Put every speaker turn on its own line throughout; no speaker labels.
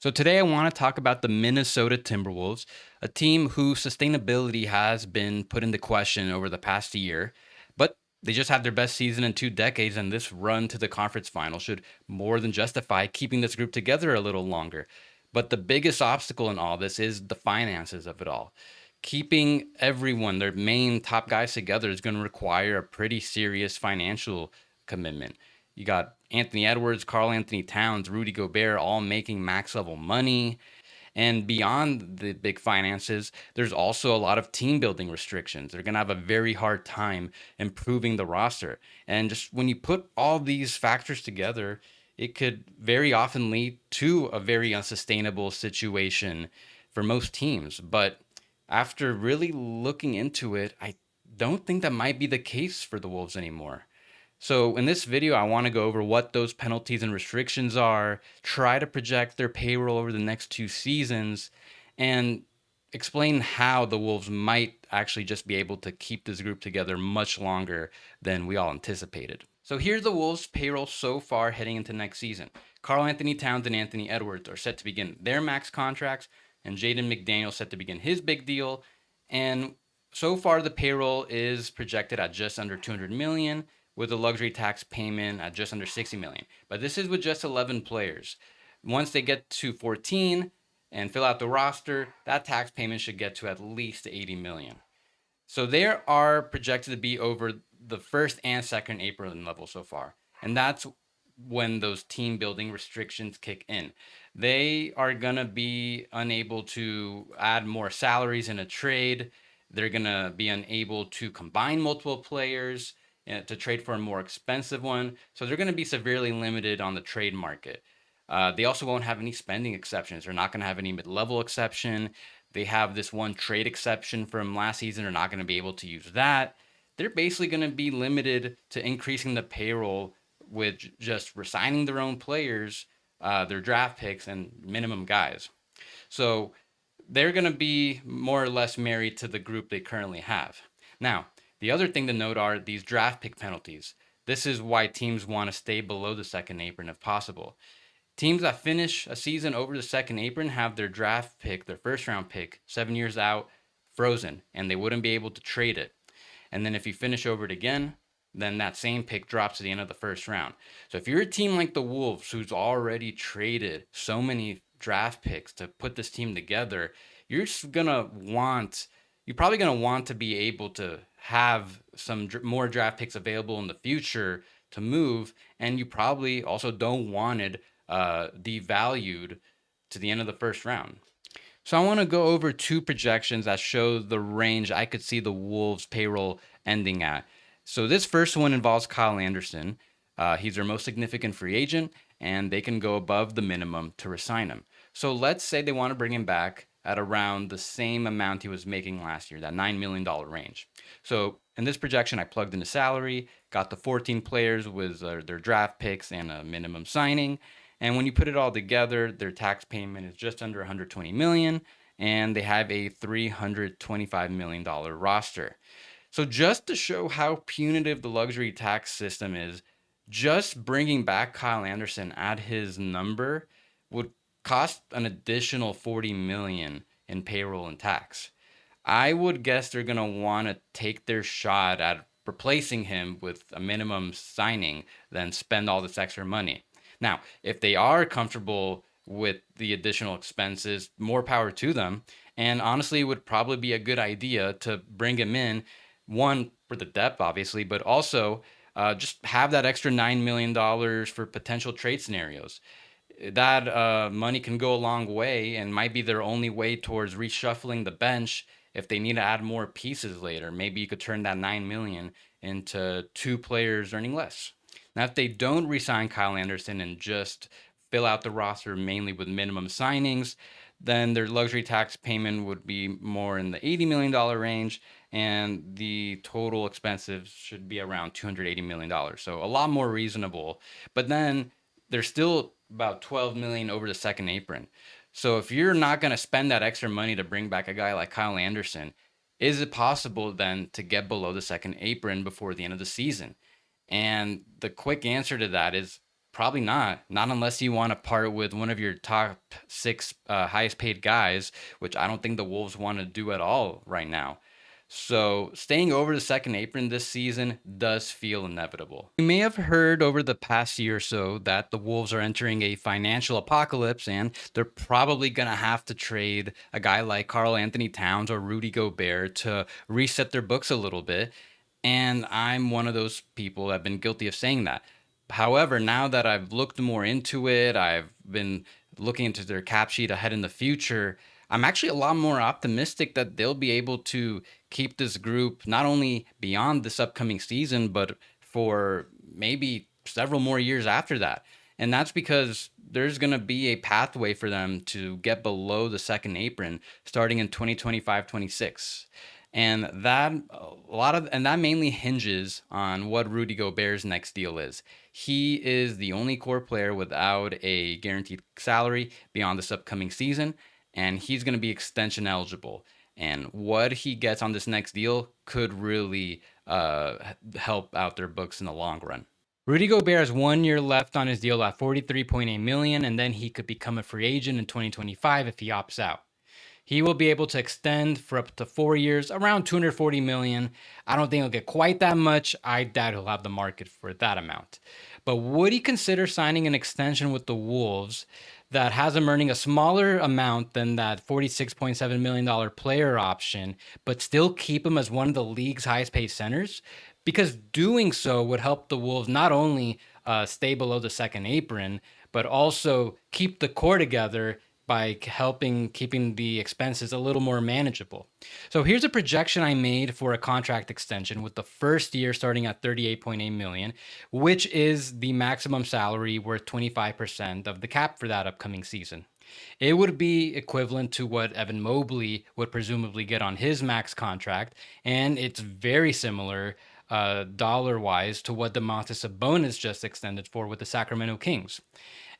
So today I want to talk about the Minnesota Timberwolves, a team whose sustainability has been put into question over the past year, but they just had their best season in 2 decades, and this run to the conference final should more than justify keeping this group together a little longer. But the biggest obstacle in all this is the finances of it all. Keeping everyone, their main top guys together, is going to require a pretty serious financial commitment. You got Anthony Edwards, Karl-Anthony Towns, Rudy Gobert all making max level money. And beyond the big finances, there's also a lot of team building restrictions. They're going to have a very hard time improving the roster. And just when you put all these factors together, it could very often lead to a very unsustainable situation for most teams. But after really looking into it, I don't think that might be the case for the Wolves anymore. So in this video, I want to go over what those penalties and restrictions are, try to project their payroll over the next 2 seasons, and explain how the Wolves might actually just be able to keep this group together much longer than we all anticipated. So here's the Wolves' payroll so far heading into next season. Karl-Anthony Towns and Anthony Edwards are set to begin their max contracts, and Jaden McDaniels set to begin his big deal. And so far, the payroll is projected at just under 200 million, with a luxury tax payment at just under 60 million. But this is with just 11 players. Once they get to 14 and fill out the roster, that tax payment should get to at least 80 million. So they are projected to be over the first and second apron level so far. And that's when those team building restrictions kick in. They are going to be unable to add more salaries in a trade. They're going to be unable to combine multiple players to trade for a more expensive one. So they're going to be severely limited on the trade market. They also won't have any spending exceptions. They're not going to have any mid-level exception. They have this one trade exception from last season. They're not going to be able to use that. They're basically going to be limited to increasing the payroll with just resigning their own players, their draft picks, and minimum guys. So they're going to be more or less married to the group they currently have. Now, the other thing to note are these draft pick penalties. This is why teams want to stay below the second apron if possible. Teams that finish a season over the second apron have their draft pick, their first round pick, 7 years out, frozen, and they wouldn't be able to trade it. And then if you finish over it again, then that same pick drops at the end of the first round. So if you're a team like the Wolves, who's already traded so many draft picks to put this team together, you're probably gonna want to be able to have some more draft picks available in the future to move, and you probably also don't want it devalued to the end of the first round. So I want to go over two projections that show the range I could see the Wolves' payroll ending at. So this first one involves Kyle Anderson. He's their most significant free agent, and they can go above the minimum to resign him. So let's say they want to bring him back at around the same amount he was making last year, that $9 million range. So in this projection, I plugged in the salary, got the 14 players with their draft picks and a minimum signing. And when you put it all together, their tax payment is just under 120 million, and they have a $325 million roster. So just to show how punitive the luxury tax system is, just bringing back Kyle Anderson at his number would cost an additional 40 million in payroll and tax. I would guess they're going to want to take their shot at replacing him with a minimum signing than spend all this extra money. Now, if they are comfortable with the additional expenses, more power to them. And honestly, it would probably be a good idea to bring him in, one, for the depth, obviously, but also just have that extra $9 million for potential trade scenarios. That money can go a long way and might be their only way towards reshuffling the bench if they need to add more pieces later. Maybe you could turn that 9 million into two players earning less. Now, if they don't re-sign Kyle Anderson and just fill out the roster mainly with minimum signings, then their luxury tax payment would be more in the $80 million range, and the total expenses should be around $280 million. So a lot more reasonable. But then there's still about 12 million over the second apron. So if you're not going to spend that extra money to bring back a guy like Kyle Anderson, is it possible then to get below the second apron before the end of the season? And the quick answer to that is Probably not. Not unless you want to part with one of your top six highest paid guys, which I don't think the Wolves want to do at all right now. So staying over the second apron this season does feel inevitable. You may have heard over the past year or so that the Wolves are entering a financial apocalypse and they're probably going to have to trade a guy like Karl-Anthony Towns or Rudy Gobert to reset their books a little bit. And I'm one of those people that have been guilty of saying that. However, now that I've looked more into it, I've been looking into their cap sheet ahead in the future. I'm actually a lot more optimistic that they'll be able to keep this group not only beyond this upcoming season, but for maybe several more years after that. And that's because there's going to be a pathway for them to get below the second apron starting in 2025-26. And that mainly hinges on what Rudy Gobert's next deal is. He is the only core player without a guaranteed salary beyond this upcoming season, and he's going to be extension eligible. And what he gets on this next deal could really help out their books in the long run. Rudy Gobert has 1 year left on his deal at 43.8 million, and then he could become a free agent in 2025 if he opts out. He will be able to extend for up to 4 years, around 240 million. I don't think he'll get quite that much. I doubt he'll have the market for that amount. But would he consider signing an extension with the Wolves that has him earning a smaller amount than that $46.7 million player option, but still keep him as one of the league's highest paid centers? Because doing so would help the Wolves not only stay below the second apron, but also keep the core together by helping keeping the expenses a little more manageable. So here's a projection I made for a contract extension with the first year starting at 38.8 million, which is the maximum salary worth 25% of the cap for that upcoming season. It would be equivalent to what Evan Mobley would presumably get on his max contract, and it's very similar dollar wise to what Domantas Sabonis just extended for with the Sacramento Kings.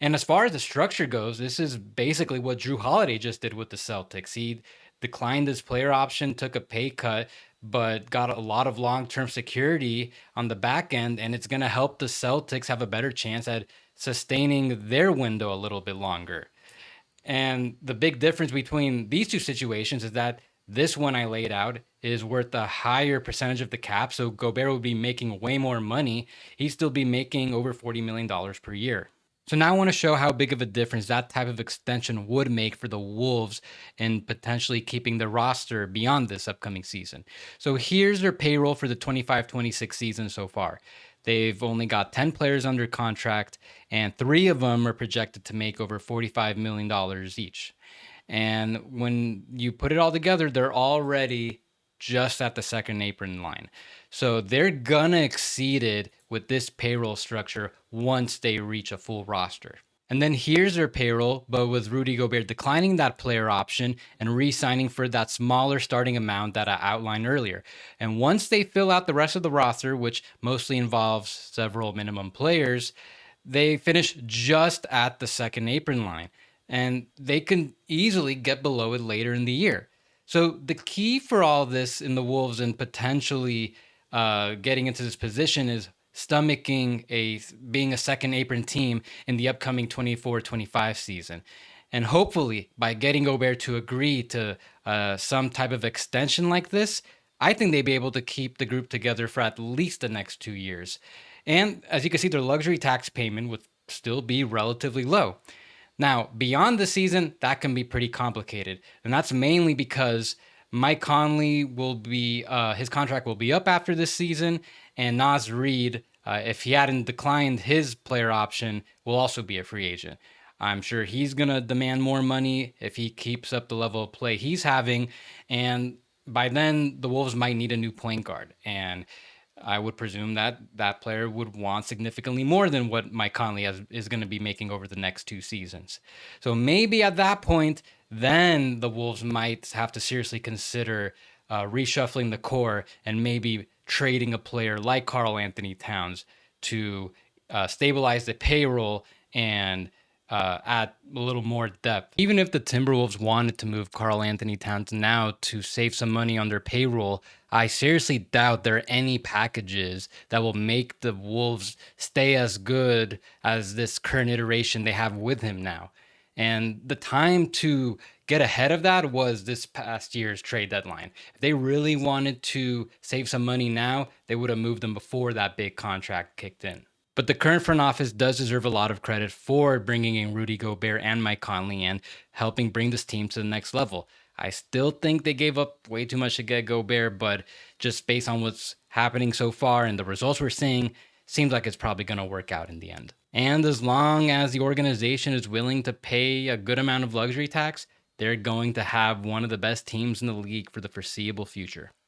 And as far as the structure goes, this is basically what Drew Holiday just did with the Celtics. He declined his player option, took a pay cut, but got a lot of long-term security on the back end, and it's going to help the Celtics have a better chance at sustaining their window a little bit longer. And the big difference between these two situations is that this one I laid out is worth a higher percentage of the cap. So Gobert would be making way more money. He'd still be making over $40 million per year. So now I want to show how big of a difference that type of extension would make for the Wolves in potentially keeping the roster beyond this upcoming season. So here's their payroll for the 25-26 season so far. They've only got 10 players under contract, and 3 of them are projected to make over $45 million each. And when you put it all together, they're already just at the second apron line. So they're gonna exceed it with this payroll structure once they reach a full roster. And then here's their payroll, but with Rudy Gobert declining that player option and re-signing for that smaller starting amount that I outlined earlier. And once they fill out the rest of the roster, which mostly involves several minimum players, they finish just at the second apron line. And they can easily get below it later in the year. So the key for all this in the Wolves and potentially getting into this position is stomaching being a second apron team in the upcoming 24-25 season. And hopefully by getting Gobert to agree to some type of extension like this, I think they'd be able to keep the group together for at least the next 2 years. And as you can see, their luxury tax payment would still be relatively low. Now, beyond the season, that can be pretty complicated. And that's mainly because Mike Conley will be, his contract will be up after this season. And Naz Reid, if he hadn't declined his player option, will also be a free agent. I'm sure he's going to demand more money if he keeps up the level of play he's having. And by then, the Wolves might need a new point guard. And I would presume that that player would want significantly more than what Mike Conley is going to be making over the next 2 seasons. So maybe at that point, then the Wolves might have to seriously consider reshuffling the core and maybe trading a player like Karl-Anthony Towns to stabilize the payroll and add a little more depth. Even if the Timberwolves wanted to move Karl-Anthony Towns now to save some money on their payroll, I seriously doubt there are any packages that will make the Wolves stay as good as this current iteration they have with him now. And the time to get ahead of that was this past year's trade deadline. If they really wanted to save some money now, they would have moved them before that big contract kicked in. But the current front office does deserve a lot of credit for bringing in Rudy Gobert and Mike Conley and helping bring this team to the next level. I still think they gave up way too much to get Gobert, but just based on what's happening so far and the results we're seeing, seems like it's probably going to work out in the end. And as long as the organization is willing to pay a good amount of luxury tax, they're going to have one of the best teams in the league for the foreseeable future.